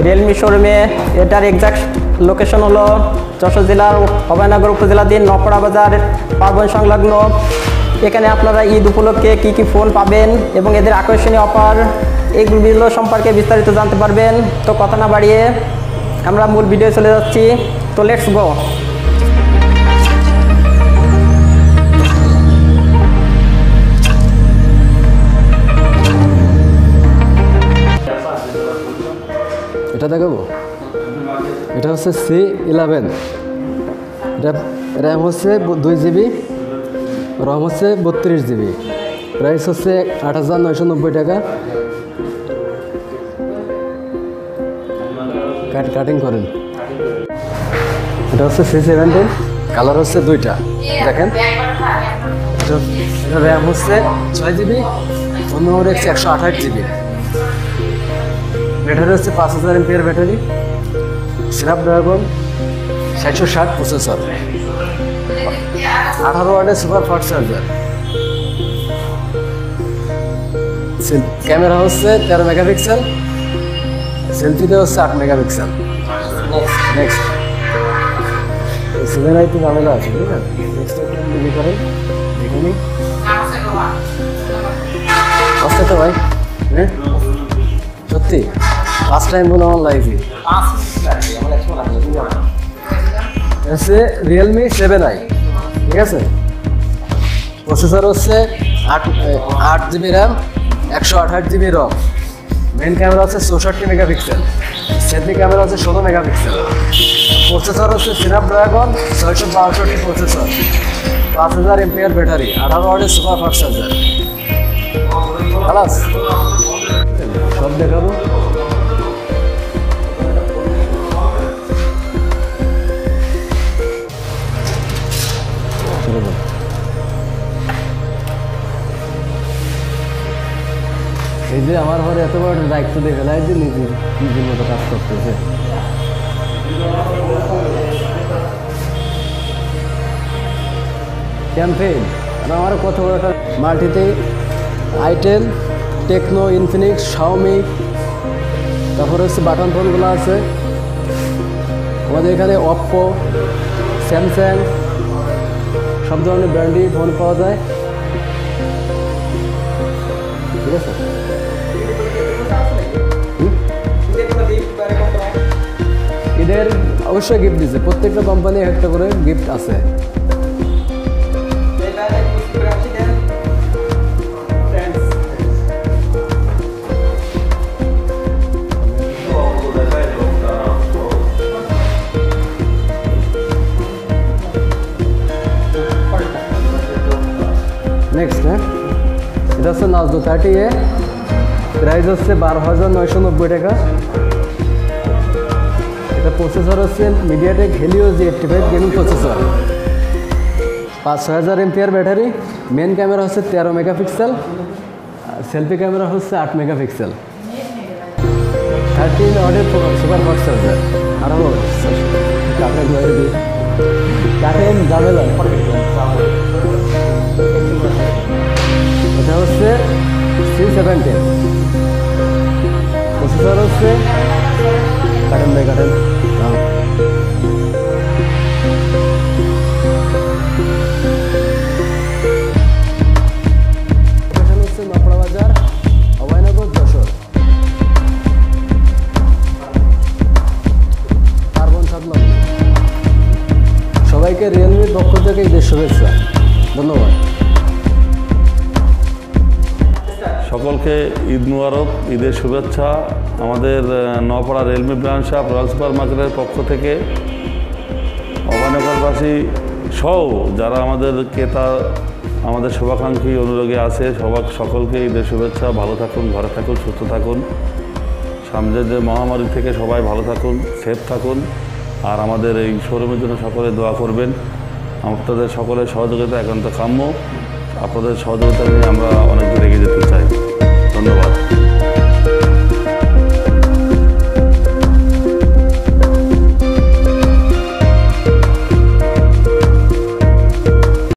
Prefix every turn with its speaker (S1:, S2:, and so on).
S1: Realme শোরুমে। এটার exact location হলো যশোর জেলার অভয়নগর উপজেলাধীন নপাড়া বাজার পার্বণ সংলগ্ন। এখানে আপনারা ঈদ উপলক্ষে কী কী ফোন পাবেন এবং এদের আকর্ষণীয় অফার এইগুলো সম্পর্কে বিস্তারিত জানতে পারবেন। তো কথা না বাড়িয়ে আমরা মূল ভিডিও চলে যাচ্ছি। তো লেটস গো।
S2: এটা দেখাবো, এটা হচ্ছে C11, এটা র্যাম হচ্ছে 2 GB, রম হচ্ছে 32 GB, প্রাইস হচ্ছে 8,990 টাকা। কাটিং করেন। এটা হচ্ছে C17, কালার হচ্ছে 2টা, দেখেন। এটা র্যাম হচ্ছে 6 GB, অন্য হচ্ছে 128 GB, ব্যাটারি হচ্ছে 5000 mAh ব্যাটারি, স্ন্যাপড্রাগন 760 প্রসেসর, 18 ওয়াটের সুপার ফাস্ট চার্জার। ক্যামেরা হচ্ছে 13 মেগাপিক্সেল, সেলফিতে হচ্ছে 8 মেগাপিক্সেল। নেক্সট সেভেন আইটি ঝামেলা আছে, ঠিক আছে। নেক্সট বিক্রি করেন, দেখে নিই। আসতে তো ভাই, হ্যাঁ সত্যি ফার্স্ট টাইম বলে আমার লাইফে। হচ্ছে রিয়েলমি 7i, ঠিক আছে। প্রসেসর হচ্ছে 8 GB র্যাম, 128 GB রম। মেন ক্যামেরা হচ্ছে 64 মেগাপিক্সেল, সেলফি ক্যামেরা হচ্ছে 16 মেগাপিক্সেল। প্রসেসর হচ্ছে স্ন্যাপড্রাগন 662 প্রসেসর, 5000 mAh ব্যাটারি, 18 ওয়াটের সুপার ফাস্ট চার্জার। খালাস সব দেখাবো। এই যে আমার ঘরে এত বড় দায়িত্ব দিয়ে ফেলাই যে নিজের মতো কাজ করতেছে। ক্যাম্পেইন আমার কত বড় একটা মাল্টিতে আইটেল, টেকনো, ইনফিনিক্স, শাওমি, তারপরে হচ্ছে বাটন ফোনগুলো আছে আমাদের এখানে। অপ্পো, স্যামসাং, সব ধরনের ব্র্যান্ডই ফোন পাওয়া যায়, ঠিক আছে। এদের অবশ্যই গিফট দিচ্ছে, প্রত্যেকটা কোম্পানি একটা করে গিফট আছে। নেক্সট, হ্যাঁ এটা হচ্ছে নার্জো 30A, প্রাইস হচ্ছে 12,990 টাকা। এটা প্রসেসর হচ্ছে MediaTek Helio G85 gaming processor, 5,000 mAh battery. Main camera হচ্ছে 13 মেগাপিক্সেল, সেলফি ক্যামেরা হচ্ছে 8 মেগাপিক্সেল, 13 ওয়াটের সুপার ফাস্ট চার্জার। আরও কাটেন ঝামেলা। এটা হচ্ছে C17, প্রসেসর হচ্ছে কাটেন বাই কাটেন। লোকেশন হচ্ছে নপাড়া বাজার, অভয়নগর, যশোর, পার্বণ সংলগ্ন। সবাইকে রিয়েলমির পক্ষ থেকে ঈদের শুভেচ্ছা, ধন্যবাদ।
S3: সকলকে ঈদ মুবারক, ঈদের শুভেচ্ছা। আমাদের নপাড়া Realme branch shop Royal Super মার্কেটের পক্ষ থেকে অভয়নগরবাসী সহ যারা আমাদের ক্রেতা, আমাদের শুভাকাঙ্ক্ষী অনুরাগী আছে, সকলকে ঈদের শুভেচ্ছা। ভালো থাকুন, ঘরে থাকুন, সুস্থ থাকুন। সামনের যে মহামারী থেকে সবাই ভালো থাকুন, সেফ থাকুন। আর আমাদের এই শোরুমের জন্য সকলে দোয়া করবেন। আপনাদের সকলের সহযোগিতা একান্ত কাম্য। আপনাদের সহযোগিতা নিয়ে আমরা অনেক দূর এগিয়ে যেতে চাই। ধন্যবাদ।